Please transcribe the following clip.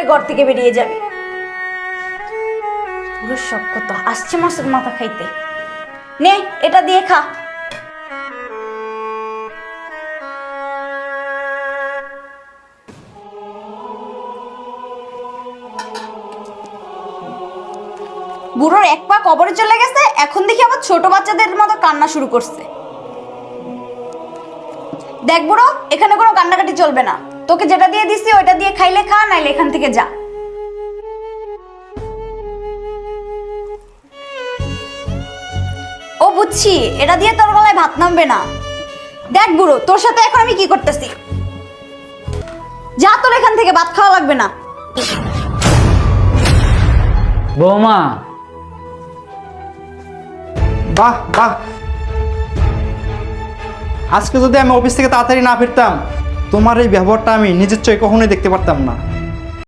পরে ঘর থেকে বেরিয়ে যাবি। পুরো সব কথা আসছে মাসের মাথা খাইতে। নে এটা দিয়ে খা। বুড়োর এক পা কবরে চলে গেছে, এখন দেখি আবার ছোট বাচ্চাদের মতো কান্না শুরু করছে। দেখ বুড়ো, এখানে কোনো কান্নাকাটি চলবে না। তোকে যেটা দিয়ে দিছি ওইটা দিয়ে খাইলে খা, নাইলে এখান থেকে যা। ও বুঝছি, এটা দিয়ে তোর গলায় ভাত নামবে না। দেখ বুড়ো, তোর সাথে এখন আমি কি করতেছি। যা, তোর এখান থেকে ভাত খাওয়া লাগবে না। বৌমা, বাহ বাহ, আজকে যদি আমি অফিস থেকে তাড়াতাড়ি না ফিরতাম, তোমার এই ব্যবহারটা আমি নিজের চোখে কখনোই দেখতে পারতাম না।